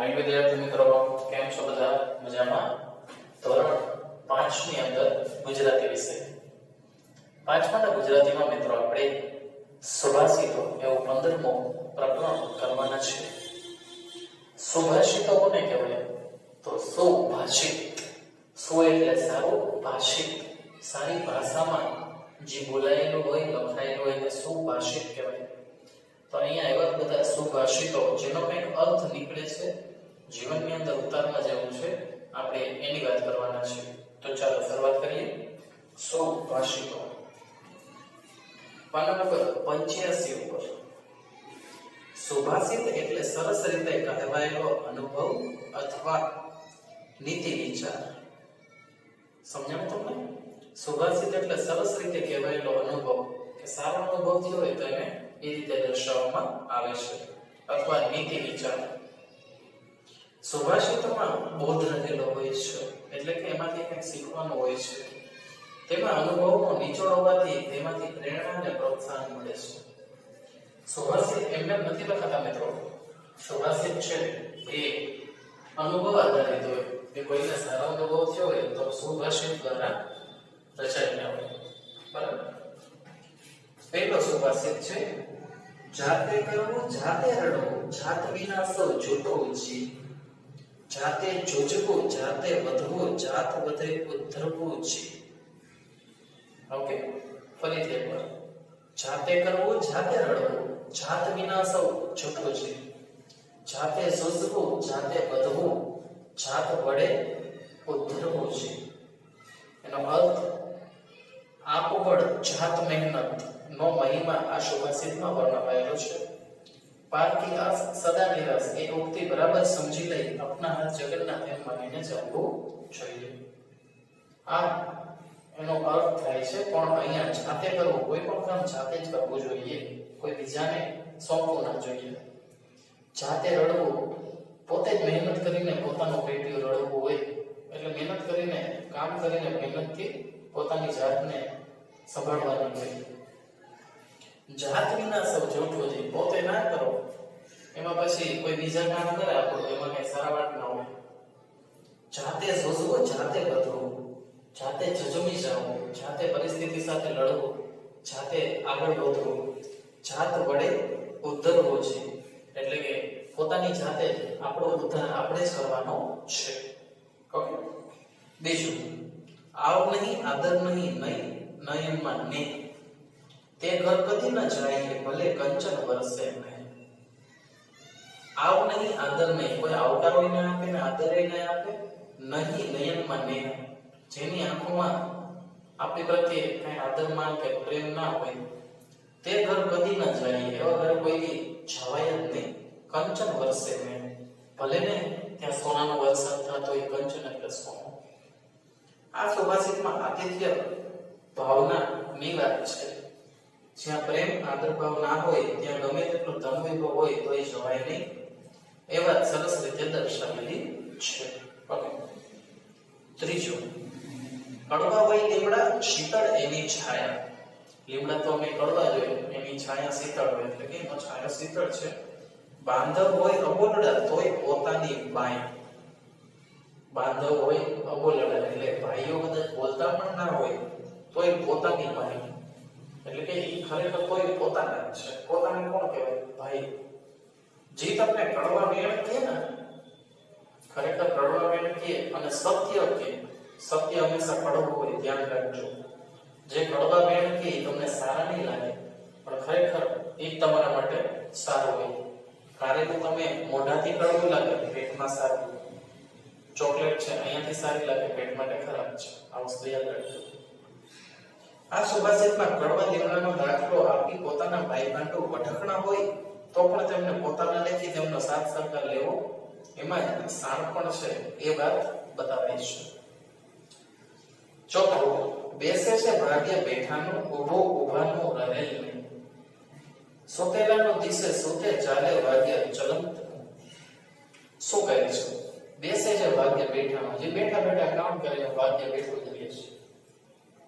Morning વિદ્યાર્થી મિત્રો, કેમ છો બધા? મજામાં? ધોરણ 5 ની અંદર ગુજરાતી વિષય. પાંચમાના ગુજરાતીમાં મિત્રો આપણે સુભાષિતો એવું 15મો પ્રકરણ કરવાના છે. સુભાષિતો કોને કહેવાય? તો સુભાષિત. સુ એટલે સારું, ભાષિત સારી ભાષામાં જે બોલાયેલું હોય, લખાયેલું હોય એને સુભાષિત કહેવાય. તો અહીંયા એવા બધા સુભાષિતો જેનો કંઈક અર્થ નીકળે છે, જીવનની અંદર ઉતારવા જેવું છે, આપણે એની વાત કરવાના છે. તો ચાલો શરૂઆત કરીએ. સુભાષિતો પાના નંબર 85 ઉપર. સુભાષિત એટલે સરસ રીતે કહેવાયેલો અનુભવ અથવા નીતિ વિચાર. સમજાયું તમને? સુભાષિત એટલે સરસ રીતે કહેવાયેલો અનુભવ કે સારો અનુભવ થયો હોય તો એને એ રીતે દર્શાવવામાં આવે છે, અથવા નીતિ વિચાર. સુભાષિતોમાં બોધ રહેલો હોય છે, એટલે કે એમાંથી કંઈક શીખવાનું હોય છે. તેમાં અનુભવનો નિચોડ હોવાથી તેમાંથી પ્રેરણા અને પ્રોત્સાહન મળે છે. સુભાષિત એમને નથી લખાતા મિત્રો. સુભાષિત છે એ અનુભવ આધારિત હોય કે કોઈને સારો અનુભવ થયો હોય તો સુભાષિત દ્વારા રચાયેલા હોય. બરાબર. પહેલો સુભાષિત છે, જાતે કરવું જાતે રડવું, જાત વિના સૌ જૂઠો ઉછી. જાતે જોજવું જાતે વધવું, જાત વધે ઉદ્ધરવું છે. ઓકે, ફરીથી એકવાર. જાતે કરવું જાતે રડવું, જાત વિના સૌ જૂઠો છે. જાતે જોજવું જાતે વધવું, જાત વડે ઉદ્ધરવું છે. એનો અર્થ આપબળ જાત મહેનત નો મહિમા આ સુભાષિતમાં વર્ણવાયેલો છે. પારકી આસ સદા નિરાશ એ ઉક્તિ બરાબર સમજી લઈ આપના હાથ જગન્નાથ એમ માનીને ચાલવું જોઈએ. આ એનો અર્થ થાય છે. પણ અહીંયા જાતે કરવું, કોઈ પણ કામ જાતે જ કરવું જોઈએ, કોઈ બીજાને સોંપવું ના જોઈએ. જાતે રડવું, પોતે જ મહેનત કરીને પોતાનું પેટીયું રડવું હોય, એટલે મહેનત કરીને કામ કરીને મહેનતથી પોતાની જાતને સંભાળવાની હોય. જાત વિના સૌ જૂઠો છે, પોતે ના કરો એમાં પછી કોઈ બીજા કામ કરે આપણું, એમાં કઈ સારા વાત ના હોય. જાતે જોજવું જાતે વધવું, જાતે જજુમી જવું, જાતે પરિસ્થિતિ સાથે લડવું, જાતે આગળ વધવું, જાત વડે ઉદ્ધરવું છે, એટલે કે પોતાની જાતે આપણો ઉદ્ધાર આપણે જ કરવાનો છે. ઓકે. બીજું, આવ નહીં આદર નહીં નયનમાં ને તે ઘર કદી ન જાય ભલે કંચન વરસે નહીં. આવ નહીં આદર નહીં, કોઈ આવકારો ન આપે ને આદર ન આપે. નહીં નયનમાં ને, જેની આંખોમાં આપણી પ્રત્યે કઈ આદરમાન કે પ્રેમ ના હોય તે ઘર કદી ન જાય, એવા ઘર કોઈ જવાય જ નહીં. કંચન વરસે નહીં, ભલે ને ત્યાં સોનાનો વરસાદ થતો હોય, કંચન એટલે સોનું. આ સુભાષિતમાં આતિથ્ય ભાવના ની વાત છે. જ્યાં પ્રેમ આદર ભાવ ના હોય ત્યાં ગમે તેટલું ધન વૈભવ હોય તો એ જવાય નહીં. એ વાત સરસ રીતે દર્શાવેલી છે. ઓકે. ત્રીજું, કડવા હોય લીમડા શીતળ એની છાયા. લીમડા તો અમે કડવા જોઈએ, એની છાયા શીતળ હોય, એટલે કે એનો છાયા શીતળ છે. બાંધવ હોય અબોલડા તોય પોતાની બાઈ. બાંધવ હોય અબોલડા, એટલે ભાઈઓ કદાચ બોલતા પણ ના હોય તોય પોતાની ભાઈ, એટલે કે એ ખરેખર કોઈ પોતાના જ છે. પોતાને કોણ કહેવાય? ભાઈ. જે તમને કડવા મેળ કહે ને, ખરેખર કડવા મેળ કહે અને સત્ય કહે. સત્ય હંમેશા કડવું હોય, ધ્યાન રાખજો. જે કડવા મેળ કહે તમને સારા નહીં લાગે, પણ ખરેખર એ તમારા માટે સારું હોય. કારેલું તમે મોઢાથી કડવું લાગે, પેટમાં સારું. ચોકલેટ છે અહીંયાથી સારી લાગે, પેટ માટે ખરાબ છે. આ વસ્તુ યાદ રાખજો. આ સુભાષિતમાં કડવા લીમડાનો દાખલો આપી પોતાના ભાઈ ભાંડુ વઢકણા હોય તો પણ તેમને પોતાના લેખી તેમનો સાથ સહકાર લેવો, એમાં શાણપણ છે એ વાત બતાવે છે. ચોથું, બેસે છે ભાગ્ય બેઠાનું, ઊભો ઊભાનું રહેલ નહીં. સુતેલાનો દિશે સુતે ચાલે ભાગ્ય ચલંત. શું કહે છે? બેસે છે ભાગ્ય બેઠાનું, જે બેઠા બેઠા કામ કરે ભાગ્ય બેઠું જ રહે છે.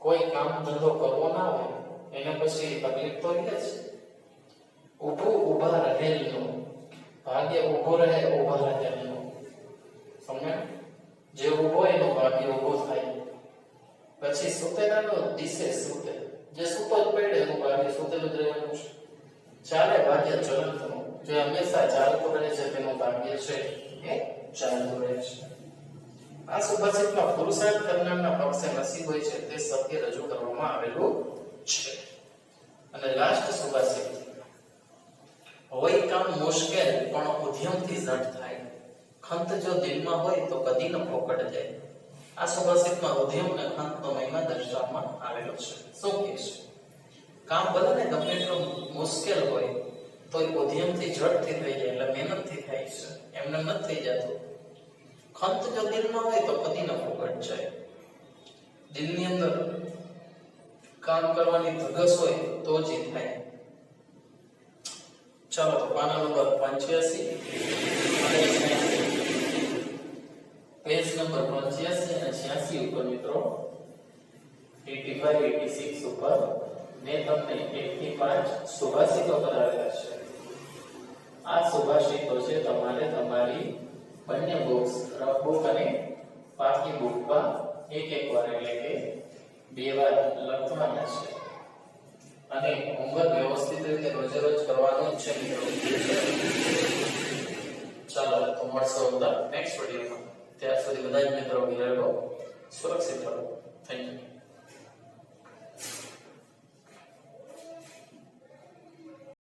કોઈ કામ ધંધો કરવો ના હોય એને પછી તકલીફ તો રહે જ. ઊભું ઊભા રહેલું, ભાગ્ય ઊભો રહે ઊભા રહેલું, પછી સુતેલાનો દિશે સૂતે, જે સૂતો જ પડે એનું ભાગ્ય સુતેલું જ રહેવાનું છે. ચાલે ભાગ્ય ચલંતનું, જે હંમેશા ચાલતું રહે છે તેનું ભાગ્ય છે એ ચાલતું રહે છે. આ સુભાષિતમાં પુરુષાર્થ કરનારના પક્ષે નસીબ હોય છે તે સત્ય રજૂ કરવામાં આવેલું છે. અને લાસ્ટ સુભાષિત, હોય કામ મુશ્કેલ પણ ઉદ્યમથી ઝટ થાય, ખંત જો દિલમાં હોય તો કદી ન ફોકટ જાય. આ સુભાષિતમાં ઉદ્યમ અને ખંતનો મહિમા દર્શાવવામાં આવેલો છે. શું કહે છે? કામ ભલે ને ગમે એટલું મુશ્કેલ હોય તો ઉદ્યમથી ઝડપથી થઈ જાય, એટલે મહેનતથી થાય છે, એમને નથી થઈ જતું. ખંત જો દિલમાં હોય તો કદી ન ફોકટ જાય. દિલની અંદર કામ કરવાની ધગસ હોય તો જ એ થાય. ચાલો તો પાના નંબર 85 અને 86, પેજ નંબર 85 અને 86 ઉપર મિત્રો 85 86 ઉપર મેં તમને 1 થી 5 સુભાષિતો કરાવેલા છે. આ સુભાષિતો છે તમારે તમારી બંને બુક્સ, રફ બુક અને પાકી બુકમાં એક વાર એટલે કે 2 વાર લખવાના છે. અને હોમવર્ક વ્યવસ્થિત રીતે રોજે રોજ કરવાનું જ છે મિત્રો. ચાલો તો મળશું નેક્સ્ટ વિડીયોમાં. ત્યાર સુધી બધા જ મિત્રો ઘરે રહો, સુરક્ષિત રહો. Thank you.